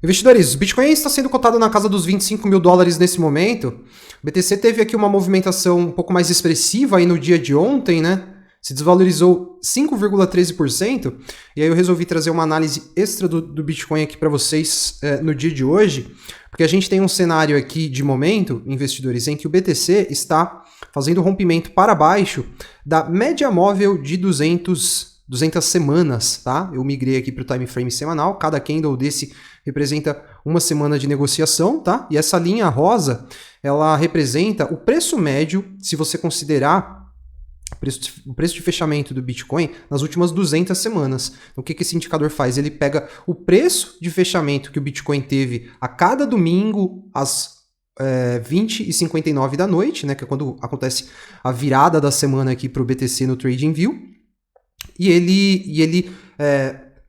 Investidores, o Bitcoin está sendo cotado na casa dos 25 mil dólares nesse momento. O BTC teve aqui uma movimentação um pouco mais expressiva aí no dia de ontem, né? Se desvalorizou 5,13%. E aí eu resolvi trazer uma análise extra do Bitcoin aqui para vocês no dia de hoje, porque a gente tem um cenário aqui de momento, investidores, em que o BTC está fazendo rompimento para baixo da média móvel de 200 semanas, tá? Eu migrei aqui para o time frame semanal, cada candle desse representa uma semana de negociação, tá? E essa linha rosa, ela representa o preço médio, se você considerar o preço de fechamento do Bitcoin nas últimas 200 semanas. Então, o que esse indicador faz? Ele pega o preço de fechamento que o Bitcoin teve a cada domingo às 20h59 da noite, né, que é quando acontece a virada da semana aqui para o BTC no TradingView, e ele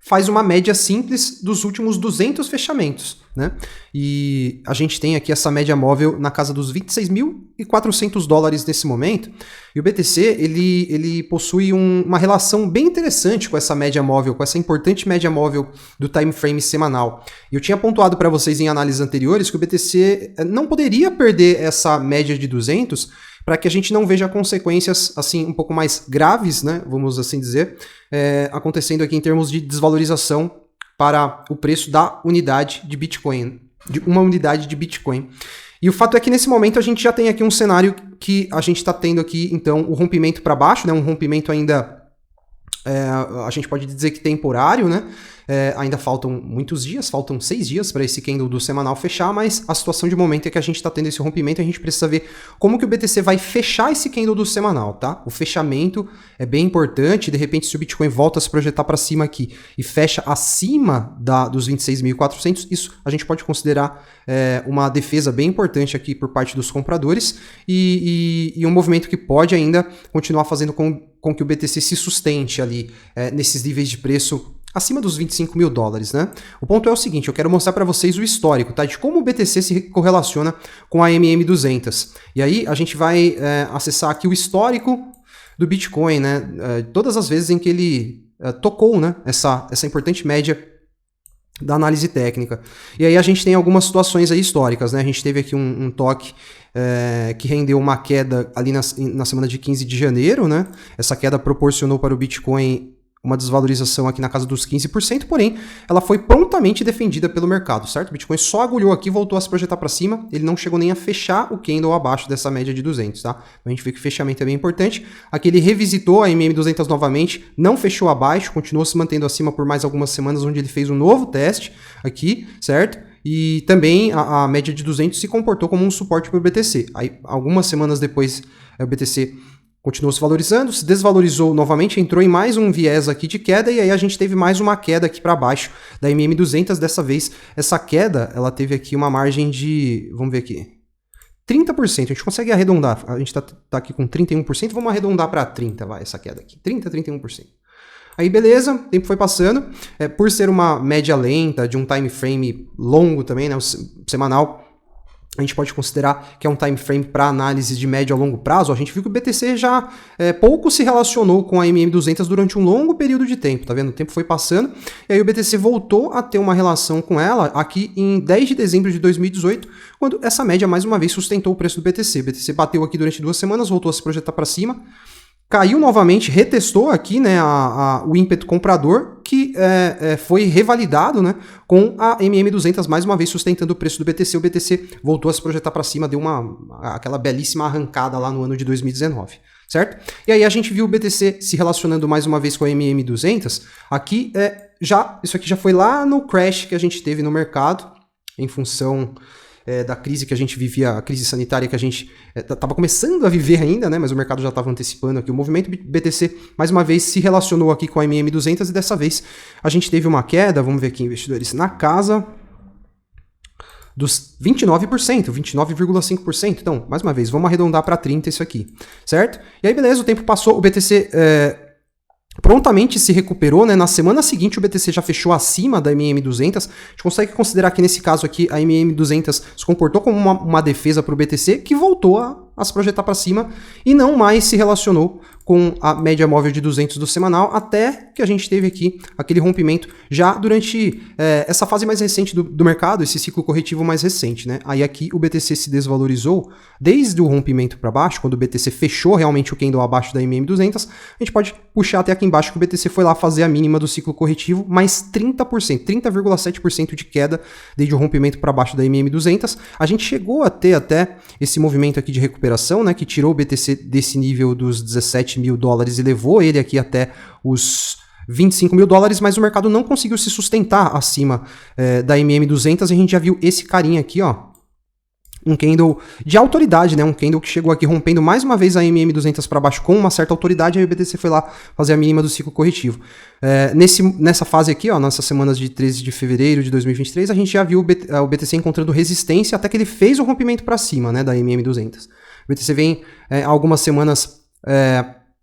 faz uma média simples dos últimos 200 fechamentos, né? E a gente tem aqui essa média móvel na casa dos 26.400 dólares nesse momento. E o BTC, ele possui uma relação bem interessante com essa média móvel, com essa importante média móvel do time frame semanal. E eu tinha pontuado para vocês em análises anteriores que o BTC não poderia perder essa média de 200 para que a gente não veja consequências assim um pouco mais graves, né, vamos assim dizer, acontecendo aqui em termos de desvalorização para o preço da unidade de Bitcoin, de uma unidade de Bitcoin. E o fato é que nesse momento a gente já tem aqui um cenário que a gente está tendo aqui, então, o rompimento para baixo, né, um rompimento ainda, a gente pode dizer que temporário, né? Ainda faltam muitos dias, faltam 6 dias para esse candle do semanal fechar, mas a situação de momento é que a gente está tendo esse rompimento e a gente precisa ver como que o BTC vai fechar esse candle do semanal, tá? O fechamento é bem importante, de repente se o Bitcoin volta a se projetar para cima aqui e fecha acima dos 26.400, isso a gente pode considerar uma defesa bem importante aqui por parte dos compradores e um movimento que pode ainda continuar fazendo com que o BTC se sustente ali nesses níveis de preço acima dos 25 mil dólares, né? O ponto é o seguinte, eu quero mostrar para vocês o histórico, tá? De como o BTC se correlaciona com a MM200. E aí a gente vai acessar aqui o histórico do Bitcoin, né? Todas as vezes em que ele tocou, né? Essa importante média da análise técnica. E aí a gente tem algumas situações aí históricas, né? A gente teve aqui um toque que rendeu uma queda ali na semana de 15 de janeiro, né? Essa queda proporcionou para o Bitcoin uma desvalorização aqui na casa dos 15%, porém, ela foi prontamente defendida pelo mercado, certo? O Bitcoin só agulhou aqui, voltou a se projetar para cima, ele não chegou nem a fechar o candle abaixo dessa média de 200, tá? Então a gente vê que o fechamento é bem importante. Aqui ele revisitou a MM200 novamente, não fechou abaixo, continuou se mantendo acima por mais algumas semanas, onde ele fez um novo teste aqui, certo? E também a média de 200 se comportou como um suporte para o BTC. Aí, algumas semanas depois, o BTC continuou se valorizando, se desvalorizou novamente, entrou em mais um viés aqui de queda e aí a gente teve mais uma queda aqui para baixo da MM200. Dessa vez, essa queda, ela teve aqui uma margem de, vamos ver aqui, 30%. A gente consegue arredondar, a gente tá aqui com 31%, vamos arredondar para 30%, vai, essa queda aqui, 31%. Aí beleza, o tempo foi passando, por ser uma média lenta, de um time frame longo também, né, o semanal, a gente pode considerar que é um time frame para análise de médio a longo prazo. A gente viu que o BTC já pouco se relacionou com a MM200 durante um longo período de tempo, tá vendo? O tempo foi passando e aí o BTC voltou a ter uma relação com ela aqui em 10 de dezembro de 2018, quando essa média mais uma vez sustentou o preço do BTC. O BTC bateu aqui durante 2 semanas, voltou a se projetar para cima, caiu novamente, retestou aqui, né, o ímpeto comprador, que foi revalidado, né, com a MM200 mais uma vez sustentando o preço do BTC. O BTC voltou a se projetar para cima, deu aquela belíssima arrancada lá no ano de 2019, certo? E aí a gente viu o BTC se relacionando mais uma vez com a MM200. Aqui, isso aqui já foi lá no crash que a gente teve no mercado, em função da crise que a gente vivia, a crise sanitária que a gente estava começando a viver ainda, né? Mas o mercado já estava antecipando aqui. O movimento BTC, mais uma vez, se relacionou aqui com a MM200 e dessa vez a gente teve uma queda, vamos ver aqui, investidores, na casa dos 29%, 29,5%. Então, mais uma vez, vamos arredondar para 30% isso aqui, certo? E aí, beleza, o tempo passou, o BTC prontamente se recuperou, né? Na semana seguinte o BTC já fechou acima da MM200. A gente consegue considerar que nesse caso aqui a MM200 se comportou como uma defesa para o BTC, que voltou a se projetar para cima e não mais se relacionou com a média móvel de 200 do semanal, até que a gente teve aqui aquele rompimento já durante essa fase mais recente do mercado, esse ciclo corretivo mais recente, né? Aí aqui o BTC se desvalorizou desde o rompimento para baixo, quando o BTC fechou realmente o candle abaixo da MM200, a gente pode puxar até aqui embaixo que o BTC foi lá fazer a mínima do ciclo corretivo, mais 30%, 30,7% de queda desde o rompimento para baixo da MM200. A gente chegou a ter até esse movimento aqui de recuperação, né, que tirou o BTC desse nível dos 17 mil dólares e levou ele aqui até os 25 mil dólares, mas o mercado não conseguiu se sustentar acima da MM200, e a gente já viu esse carinha aqui, ó, um candle de autoridade, né? Um candle que chegou aqui rompendo mais uma vez a MM200 para baixo com uma certa autoridade, aí o BTC foi lá fazer a mínima do ciclo corretivo. Nessa fase aqui, ó, nessas semanas de 13 de fevereiro de 2023, a gente já viu o BTC encontrando resistência até que ele fez o rompimento para cima, né, da MM200. O BTC vem há algumas semanas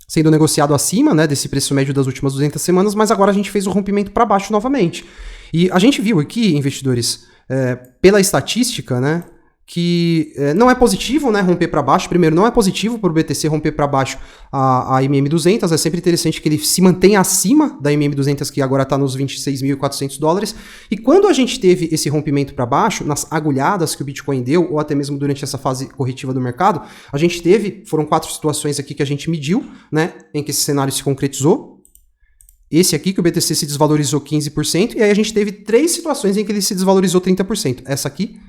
sendo negociado acima, né, desse preço médio das últimas 200 semanas, mas agora a gente fez o rompimento para baixo novamente. E a gente viu aqui, investidores, pela estatística, né, que não é positivo, né, romper para baixo. Primeiro, não é positivo para o BTC romper para baixo a MM200, é sempre interessante que ele se mantenha acima da MM200, que agora está nos 26.400 dólares. E quando a gente teve esse rompimento para baixo, nas agulhadas que o Bitcoin deu, ou até mesmo durante essa fase corretiva do mercado, a gente foram 4 situações aqui que a gente mediu, né, em que esse cenário se concretizou. Esse aqui, que o BTC se desvalorizou 15%, e aí a gente teve 3 situações em que ele se desvalorizou 30%. Essa aqui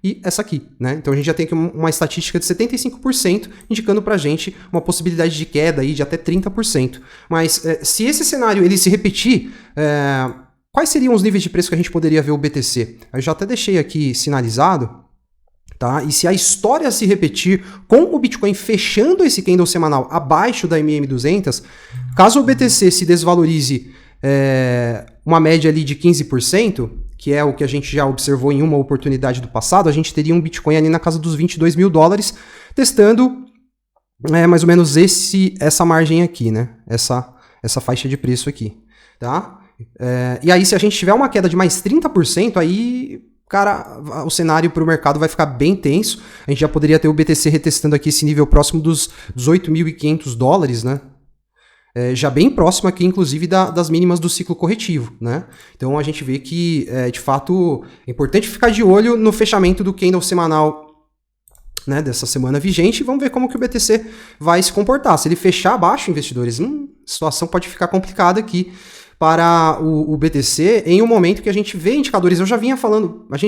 e essa aqui, né? Então a gente já tem aqui uma estatística de 75%, indicando pra gente uma possibilidade de queda aí de até 30%. Mas se esse cenário ele se repetir, quais seriam os níveis de preço que a gente poderia ver o BTC? Eu já até deixei aqui sinalizado, tá? E se a história se repetir com o Bitcoin fechando esse candle semanal abaixo da MM200, caso o BTC se desvalorize uma média ali de 15%, que é o que a gente já observou em uma oportunidade do passado, a gente teria um Bitcoin ali na casa dos 22 mil dólares, testando mais ou menos essa margem aqui, né? Essa faixa de preço aqui, tá? E aí, se a gente tiver uma queda de mais 30%, aí, cara, o cenário para o mercado vai ficar bem tenso. A gente já poderia ter o BTC retestando aqui esse nível próximo dos 18.500 dólares, né? Já bem próximo aqui, inclusive, das mínimas do ciclo corretivo, né? Então a gente vê que, de fato, é importante ficar de olho no fechamento do candle semanal, né, dessa semana vigente, e vamos ver como que o BTC vai se comportar. Se ele fechar abaixo, investidores, a situação pode ficar complicada aqui para o BTC em um momento que a gente vê indicadores. A gente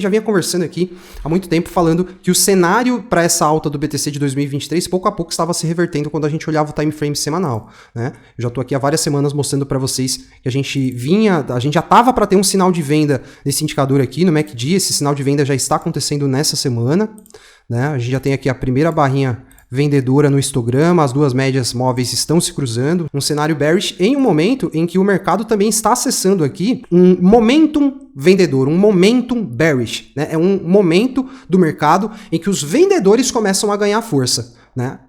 já vinha conversando aqui há muito tempo falando que o cenário para essa alta do BTC de 2023 pouco a pouco estava se revertendo quando a gente olhava o time frame semanal, né? Eu já estou aqui há várias semanas mostrando para vocês que a gente já estava para ter um sinal de venda nesse indicador aqui no MACD. Esse sinal de venda já está acontecendo nessa semana, né? A gente já tem aqui a primeira barrinha vendedora no histograma, as duas médias móveis estão se cruzando, um cenário bearish em um momento em que o mercado também está acessando aqui um momentum vendedor, um momentum bearish, né? É um momento do mercado em que os vendedores começam a ganhar força, né?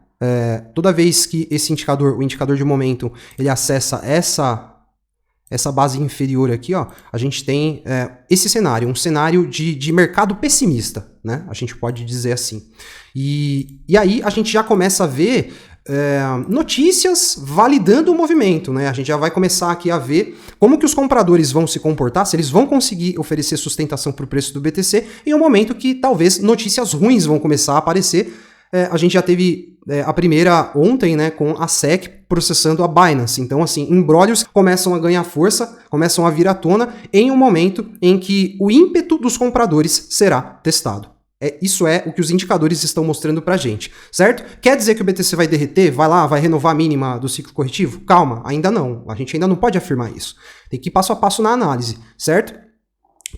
Toda vez que esse indicador, o indicador de momento, ele acessa essa base inferior aqui, ó, a gente tem esse cenário, um cenário de mercado pessimista, né? A gente pode dizer assim. E aí a gente já começa a ver notícias validando o movimento, né? A gente já vai começar aqui a ver como que os compradores vão se comportar, se eles vão conseguir oferecer sustentação para o preço do BTC, em um momento que talvez notícias ruins vão começar a aparecer. A gente já teve a primeira ontem, né, com a SEC processando a Binance. Então, assim, imbróglios começam a ganhar força, começam a vir à tona em um momento em que o ímpeto dos compradores será testado. Isso é o que os indicadores estão mostrando pra gente, certo? Quer dizer que o BTC vai derreter? Vai lá, vai renovar a mínima do ciclo corretivo? Calma, ainda não. A gente ainda não pode afirmar isso. Tem que ir passo a passo na análise, certo?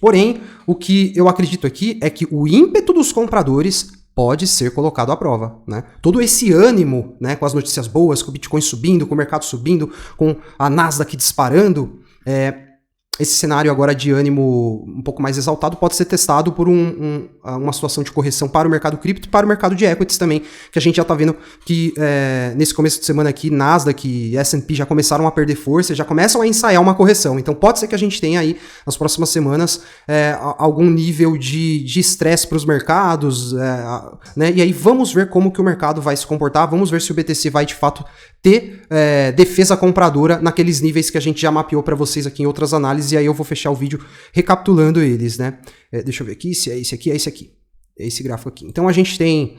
Porém, o que eu acredito aqui é que o ímpeto dos compradores pode ser colocado à prova, né? Todo esse ânimo, né, com as notícias boas, com o Bitcoin subindo, com o mercado subindo, com a Nasdaq disparando, esse cenário agora de ânimo um pouco mais exaltado pode ser testado por uma situação de correção para o mercado cripto e para o mercado de equities também, que a gente já está vendo que nesse começo de semana aqui, Nasdaq e S&P já começaram a perder força, já começam a ensaiar uma correção. Então pode ser que a gente tenha aí nas próximas semanas algum nível de estresse para os mercados, né? E aí vamos ver como que o mercado vai se comportar, vamos ver se o BTC vai de fato ter defesa compradora naqueles níveis que a gente já mapeou para vocês aqui em outras análises, e aí eu vou fechar o vídeo recapitulando eles, né? Deixa eu ver aqui, se é esse aqui, é esse aqui. É esse gráfico aqui. Então a gente tem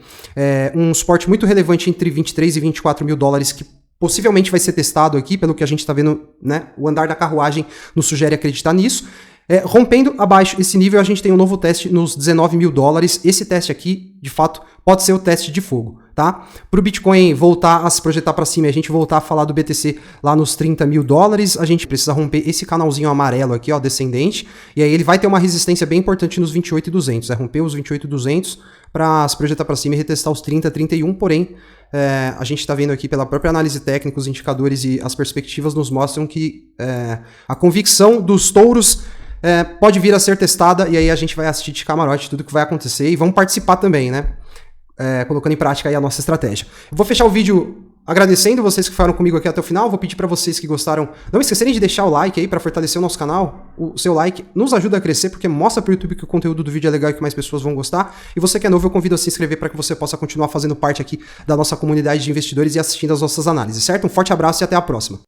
um suporte muito relevante entre 23 e 24 mil dólares que possivelmente vai ser testado aqui, pelo que a gente está vendo, né? O andar da carruagem nos sugere acreditar nisso. Rompendo abaixo esse nível, a gente tem um novo teste nos 19 mil dólares. Esse teste aqui, de fato, pode ser o teste de fogo, tá? Para o Bitcoin voltar a se projetar para cima e a gente voltar a falar do BTC lá nos 30 mil dólares, a gente precisa romper esse canalzinho amarelo aqui, ó, descendente, e aí ele vai ter uma resistência bem importante nos 28.200, romper os 28.200 para se projetar para cima e retestar os 30, 31, porém, a gente está vendo aqui pela própria análise técnica, os indicadores e as perspectivas nos mostram que a convicção dos touros pode vir a ser testada, e aí a gente vai assistir de camarote tudo que vai acontecer e vamos participar também, né? Colocando em prática aí a nossa estratégia. Eu vou fechar o vídeo agradecendo vocês que ficaram comigo aqui até o final. Vou pedir para vocês que gostaram, não esquecerem de deixar o like aí para fortalecer o nosso canal. O seu like nos ajuda a crescer, porque mostra para o YouTube que o conteúdo do vídeo é legal e que mais pessoas vão gostar. E você que é novo, eu convido a se inscrever para que você possa continuar fazendo parte aqui da nossa comunidade de investidores e assistindo às nossas análises, certo? Um forte abraço e até a próxima.